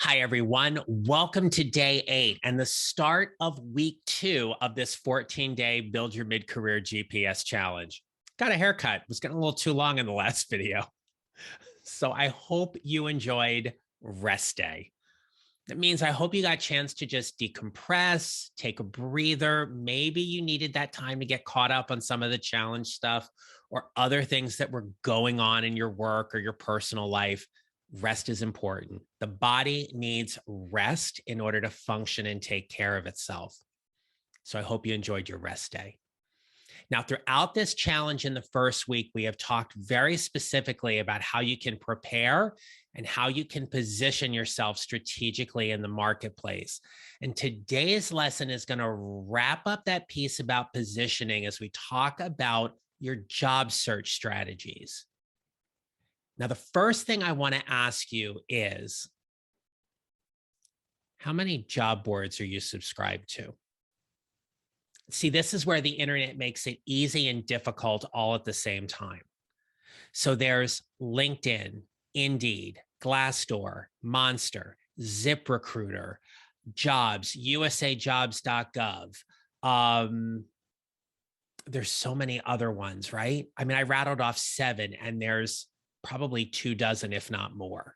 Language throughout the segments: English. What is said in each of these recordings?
Hi, everyone. Welcome to day 8 and the start of week 2 of this 14-day Build Your Mid-Career GPS Challenge. Got a haircut. Was getting a little too long in the last video. So I hope you enjoyed rest day. That means I hope you got a chance to just decompress, take a breather. Maybe you needed that time to get caught up on some of the challenge stuff or other things that were going on in your work or your personal life. Rest is important. The body needs rest in order to function and take care of itself. So I hope you enjoyed your rest day. Now, throughout this challenge in the first week, we have talked very specifically about how you can prepare and how you can position yourself strategically in the marketplace. And today's lesson is going to wrap up that piece about positioning as we talk about your job search strategies. Now, the first thing I want to ask you is, how many job boards are you subscribed to? See, this is where the internet makes it easy and difficult all at the same time. So there's LinkedIn, Indeed, Glassdoor, Monster, ZipRecruiter, Jobs, USAJobs.gov. There's so many other ones, right? I mean, I rattled off 7, and there's probably 24, if not more.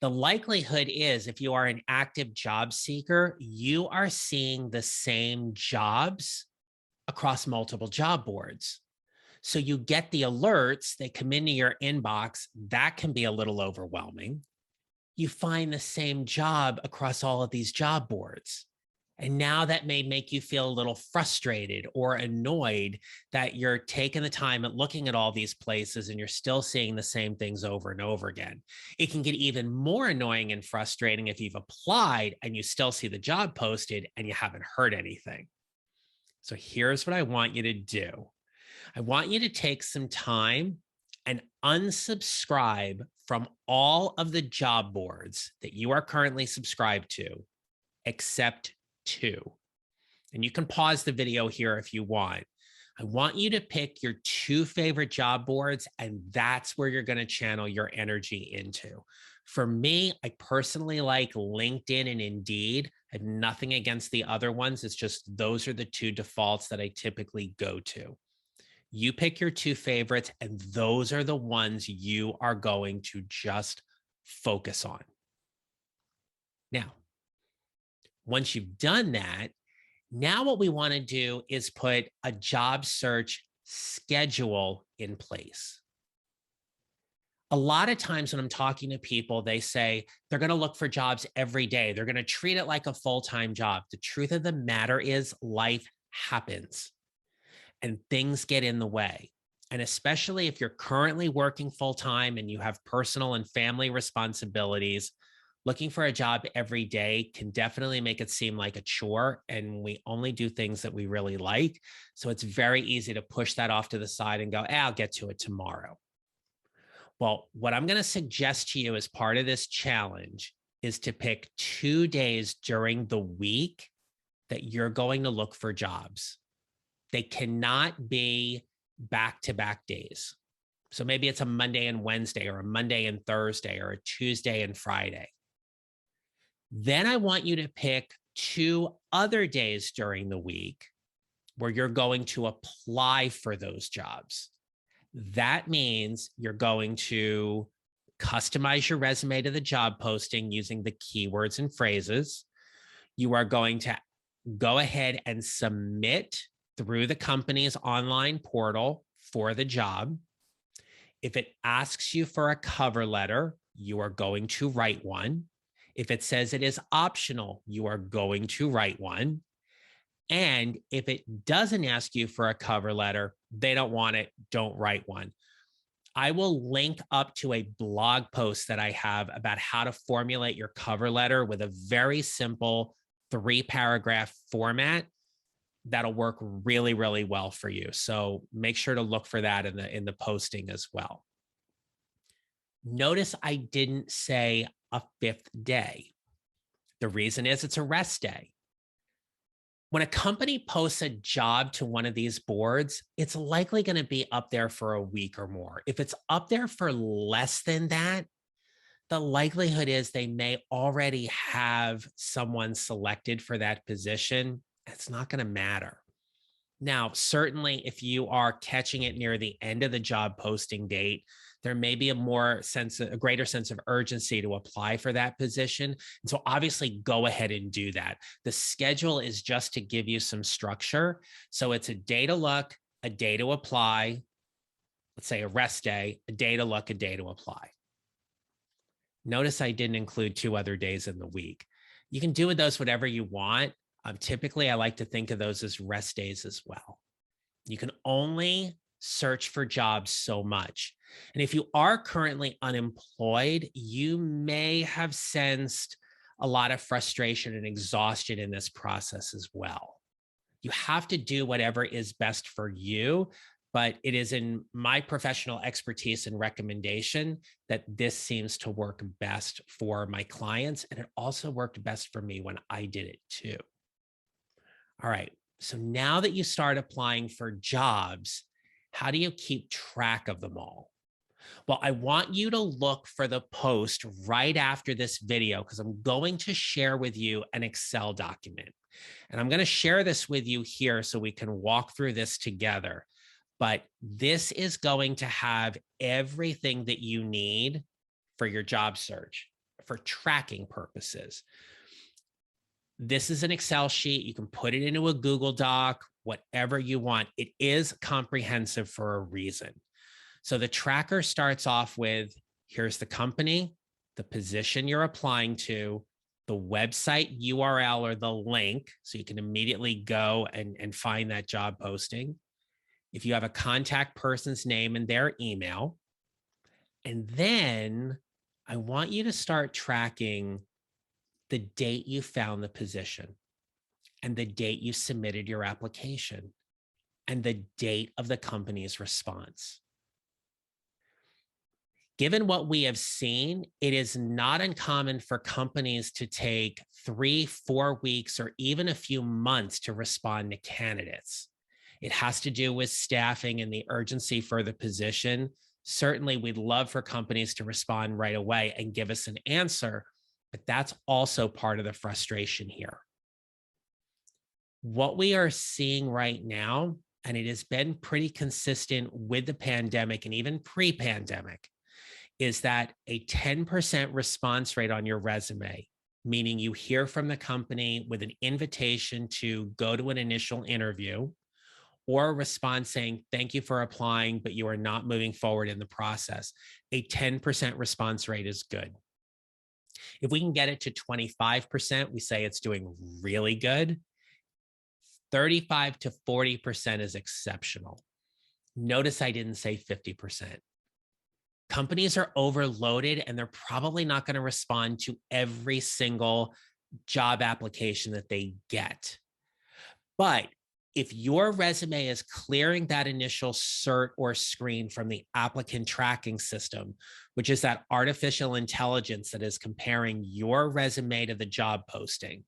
The likelihood is, if you are an active job seeker, you are seeing the same jobs across multiple job boards. So you get the alerts, they come into your inbox. That can be a little overwhelming. You find the same job across all of these job boards. And now that may make you feel a little frustrated or annoyed that you're taking the time and looking at all these places and you're still seeing the same things over and over again. It can get even more annoying and frustrating if you've applied and you still see the job posted and you haven't heard anything. So here's what I want you to do. I want you to take some time and unsubscribe from all of the job boards that you are currently subscribed to, except 2. And you can pause the video here if you want. I want you to pick your 2 favorite job boards, and that's where you're going to channel your energy into. For me, I personally like LinkedIn and Indeed. I have nothing against the other ones. It's just those are the 2 defaults that I typically go to. You pick your 2 favorites, and those are the ones you are going to just focus on. Now, once you've done that, now what we want to do is put a job search schedule in place. A lot of times when I'm talking to people, they say they're going to look for jobs every day. They're going to treat it like a full-time job. The truth of the matter is life happens and things get in the way. And especially if you're currently working full-time and you have personal and family responsibilities, looking for a job every day can definitely make it seem like a chore, and we only do things that we really like. So it's very easy to push that off to the side and go, I'll get to it tomorrow. Well, what I'm going to suggest to you as part of this challenge is to pick 2 days during the week that you're going to look for jobs. They cannot be back-to-back days. So maybe it's a Monday and Wednesday, or a Monday and Thursday, or a Tuesday and Friday. Then I want you to pick 2 other days during the week where you're going to apply for those jobs. That means you're going to customize your resume to the job posting using the keywords and phrases. You are going to go ahead and submit through the company's online portal for the job. If it asks you for a cover letter, you are going to write one. If it says it is optional, you are going to write one. And if it doesn't ask you for a cover letter, they don't want it, don't write one. I will link up to a blog post that I have about how to formulate your cover letter with a very simple 3-paragraph format that'll work really, really well for you. So make sure to look for that in the posting as well. Notice I didn't say a 5th day. The reason is it's a rest day. When a company posts a job to one of these boards, it's likely going to be up there for a week or more. If it's up there for less than that, The likelihood is they may already have someone selected for that position. It's not going to matter. Now, certainly, if you are catching it near the end of the job posting date, there may be a greater sense of urgency to apply for that position. And so obviously go ahead and do that. The schedule is just to give you some structure. So it's a day to look, a day to apply, let's say a rest day, a day to look, a day to apply. Notice I didn't include 2 other days in the week. You can do with those whatever you want. Typically, I like to think of those as rest days as well. You can only search for jobs so much. And if you are currently unemployed, you may have sensed a lot of frustration and exhaustion in this process as well. You have to do whatever is best for you, but it is in my professional expertise and recommendation that this seems to work best for my clients. And it also worked best for me when I did it too. All right. So now that you start applying for jobs, how do you keep track of them all? Well, I want you to look for the post right after this video because I'm going to share with you an Excel document. And I'm going to share this with you here so we can walk through this together. But this is going to have everything that you need for your job search for tracking purposes. This is an Excel sheet. You can put it into a Google Doc, whatever you want. It is comprehensive for a reason. So the tracker starts off with, here's the company, the position you're applying to, the website URL or the link, so you can immediately go and find that job posting. If you have a contact person's name and their email. And then I want you to start tracking the date you found the position and the date you submitted your application and the date of the company's response. Given what we have seen, it is not uncommon for companies to take 3-4 weeks or even a few months to respond to candidates. It has to do with staffing and the urgency for the position. Certainly, we'd love for companies to respond right away and give us an answer, but that's also part of the frustration here. What we are seeing right now, and it has been pretty consistent with the pandemic and even pre-pandemic, is that a 10% response rate on your resume, meaning you hear from the company with an invitation to go to an initial interview, or a response saying, thank you for applying, but you are not moving forward in the process. A 10% response rate is good. If we can get it to 25%, we say it's doing really good. 35 to 40% is exceptional. Notice I didn't say 50%. Companies are overloaded and they're probably not going to respond to every single job application that they get. But if your resume is clearing that initial cert or screen from the applicant tracking system, which is that artificial intelligence that is comparing your resume to the job posting,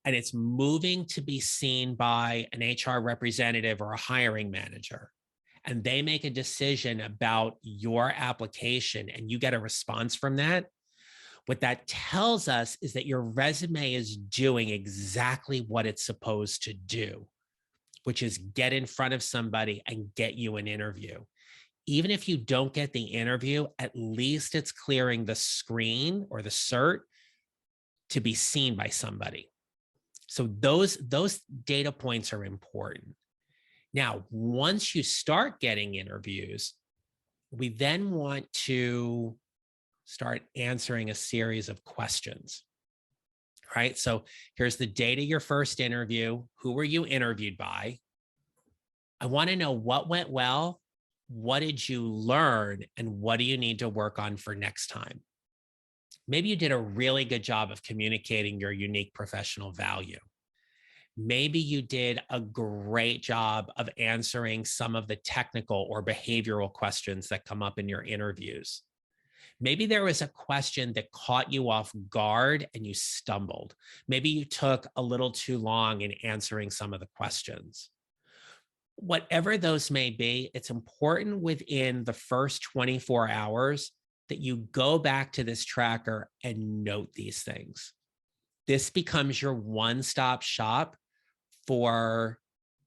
and it's moving to be seen by an HR representative or a hiring manager, and they make a decision about your application and you get a response from that, what that tells us is that your resume is doing exactly what it's supposed to do, which is get in front of somebody and get you an interview. Even if you don't get the interview, at least it's clearing the screen or the cert to be seen by somebody. So those data points are important. Now, once you start getting interviews, we then want to start answering a series of questions, right? So here's the date of your first interview. Who were you interviewed by? I want to know what went well, what did you learn, and what do you need to work on for next time? Maybe you did a really good job of communicating your unique professional value. Maybe you did a great job of answering some of the technical or behavioral questions that come up in your interviews. Maybe there was a question that caught you off guard and you stumbled. Maybe you took a little too long in answering some of the questions. Whatever those may be, it's important within the first 24 hours that you go back to this tracker and note these things. This becomes your one-stop shop for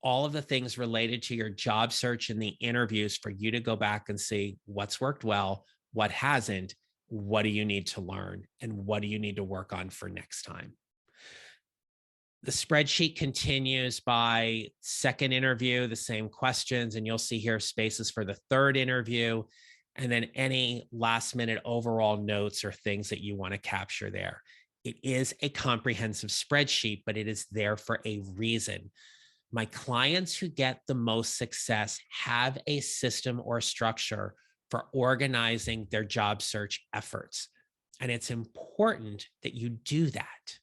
all of the things related to your job search and the interviews for you to go back and see what's worked well, what hasn't, what do you need to learn, and what do you need to work on for next time. The spreadsheet continues by second interview, the same questions, and you'll see here spaces for the third interview, and then any last minute overall notes or things that you want to capture there. It is a comprehensive spreadsheet, but it is there for a reason. My clients who get the most success have a system or structure for organizing their job search efforts. And it's important that you do that.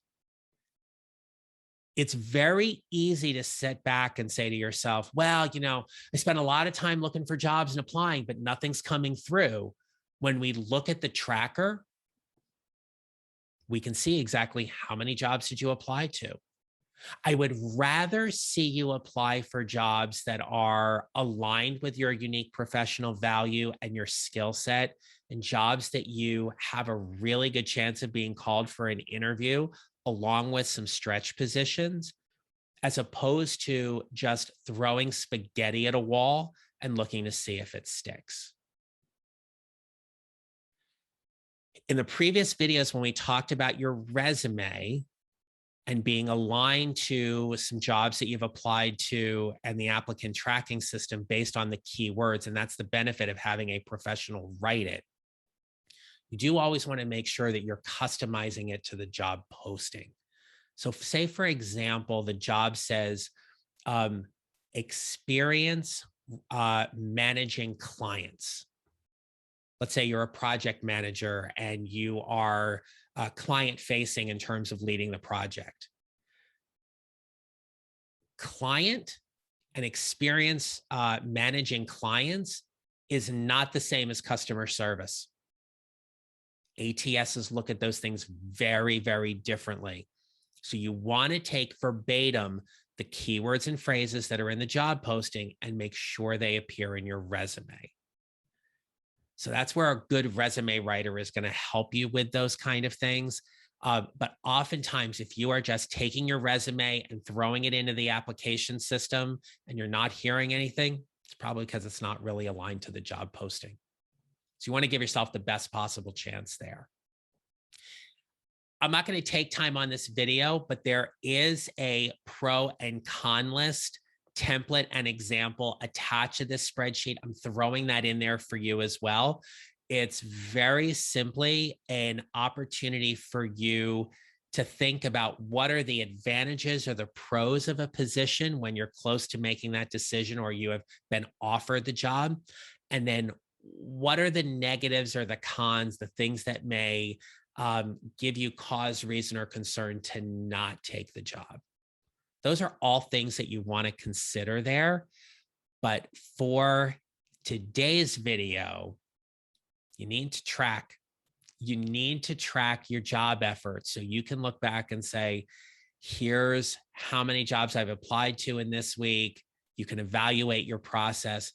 It's very easy to sit back and say to yourself, well, I spent a lot of time looking for jobs and applying, but nothing's coming through. When we look at the tracker, we can see exactly how many jobs did you apply to. I would rather see you apply for jobs that are aligned with your unique professional value and your skill set, and jobs that you have a really good chance of being called for an interview, along with some stretch positions, as opposed to just throwing spaghetti at a wall and looking to see if it sticks. In the previous videos, when we talked about your resume and being aligned to some jobs that you've applied to and the applicant tracking system based on the keywords, and that's the benefit of having a professional write it, you do always want to make sure that you're customizing it to the job posting. So say, for example, the job says experience managing clients. Let's say you're a project manager and you are client facing in terms of leading the project. Client and experience managing clients is not the same as customer service. ATSs look at those things very, very differently. So you want to take verbatim the keywords and phrases that are in the job posting and make sure they appear in your resume. So that's where a good resume writer is going to help you with those kind of things. But oftentimes, if you are just taking your resume and throwing it into the application system and you're not hearing anything, it's probably because it's not really aligned to the job posting. So you want to give yourself the best possible chance there. I'm not going to take time on this video, but there is a pro and con list template and example attached to this spreadsheet. I'm throwing that in there for you as well. It's very simply an opportunity for you to think about what are the advantages or the pros of a position when you're close to making that decision or you have been offered the job. And then what are the negatives or the cons, the things that may give you cause, reason, or concern to not take the job. Those are all things that you want to consider there. But for today's video, you need to track. You need to track your job efforts so you can look back and say, here's how many jobs I've applied to in this week. You can evaluate your process.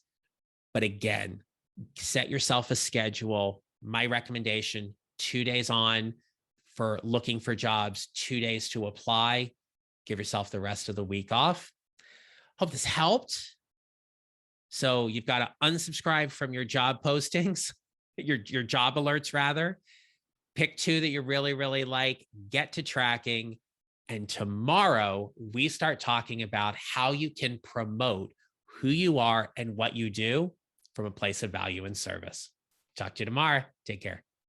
But again, set yourself a schedule. My recommendation, 2 days on for looking for jobs, 2 days to apply. Give yourself the rest of the week off. Hope this helped. So you've got to unsubscribe from your job postings, your job alerts rather. Pick 2 that you really, really like, get to tracking. And tomorrow we start talking about how you can promote who you are and what you do from a place of value and service. Talk to you tomorrow. Take care.